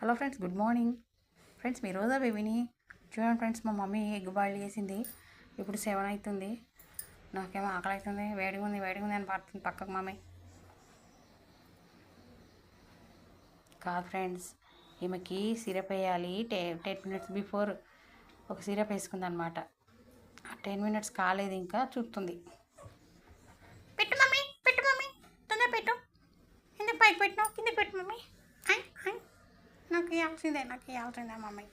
Hello friends, good morning friends. మీ రోజా బేబీని చూడండి ఫ్రెండ్స్. మా మమ్మీ ఎగ్ బాయిల్ చేసింది. ఇప్పుడు 7 అవుతుంది. నాకేమో ఆకలి అవుతుంది. వేడిగా ఉంది అని పడుతుంది పక్కకు మమ్మీ. కాదు ఫ్రెండ్స్, ఈమెకి సిరప్ వేయాలి. 10 minutes బిఫోర్ ఒక సిరప్ వేసుకుంది అనమాట. 10 minutes కాలేదు, ఇంకా చూస్తుంది. పెట్టు మమ్మీ, తొందర పెట్టు. ఎందుకు పైకి పెట్టినావు? కింద పెట్టు మమ్మీ. నాకు ఇవ్వాల్సిందే మమ్మీ.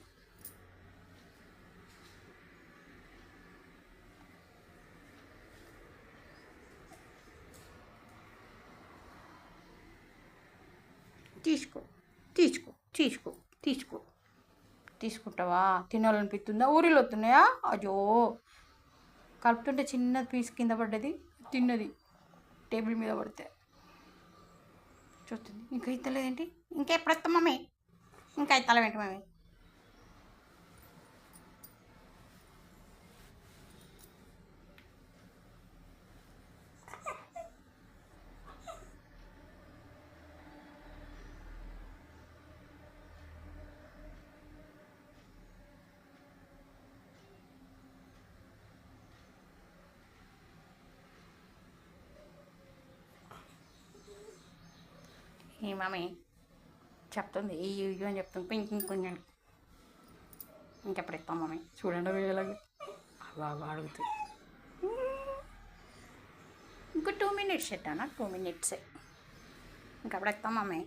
తీసుకుంటావా? తినాలనిపిస్తుందా? ఊరిలో వస్తున్నాయా? అజో, కలుపుతుంటే చిన్న పీస్ కింద పడ్డది, తిన్నది టేబుల్ మీద పడితే. చూస్తుంది. ఇంకా ఇస్తలేదేంటి? ఇంకెప్పుడు వస్తాం మమ్మీ? ఇంకా ఇస్తలేమేంటి మమ్మీ? ఈ మమ్మీ చెప్తుంది ఇయ్యు అని చెప్తుంది. పింక్ కొంచెం ఇంకెప్పుడు ఇస్తాం మమ్మీ? చూడండి వేలాగా బాగా అడుగుతుంది. ఇంకా 2 minutes పెట్టానా? 2 minutes ఇంకెప్పుడు ఇస్తాం మమ్మీ?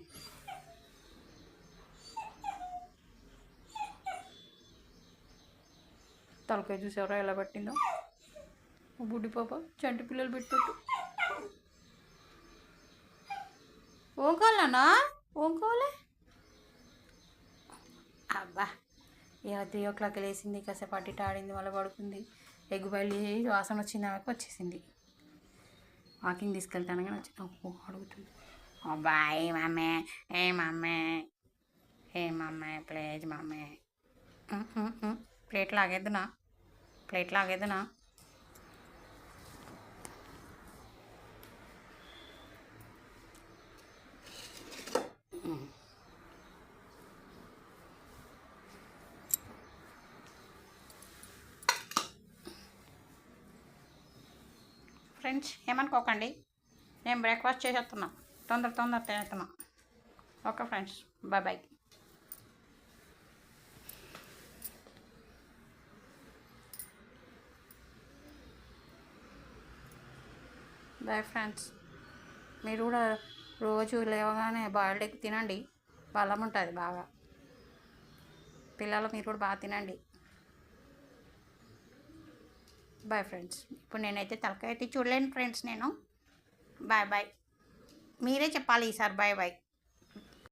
తలకాయ చూసారా ఎలా పట్టిందో? బుడ్డి పాప చంటి పిల్లలు పెట్టట్టు. ఓంకోవాలన్నా? ఓంకోలే అబ్బా. ఇక 3 o'clock లేసింది, కాసేపు అటు ఇటు ఆడింది, మళ్ళీ పడుకుంది. ఎగ్ బాయిల్ చేసి వాసన వచ్చింది, ఆమెకు వచ్చేసింది. వాకింగ్ తీసుకెళ్తాను కానీ వచ్చి అడుగుతుంది. అబ్బా ఏ మమ్మీ ప్లీజ్ మమ్మీ. ప్లేట్ లాగేద్దునా? ఫ్రెండ్స్ ఏమనుకోకండి, నేను బ్రేక్ఫాస్ట్ చేసేస్తున్నా. తొందర తినేస్తున్నా. Okay friends, bye. Bye friends. మీరు కూడా రోజు లేవగానే బాయిల్డ్ ఎగ్ తినండి, బలం ఉంటుంది బాగా. పిల్లలు మీరు కూడా బాగా తినండి. Bye friends. ఇప్పుడు నేనైతే తలకాయ అయితే చూడలేను ఫ్రెండ్స్. నేను బాయ్. మీరే చెప్పాలి ఈసారి బాయ్.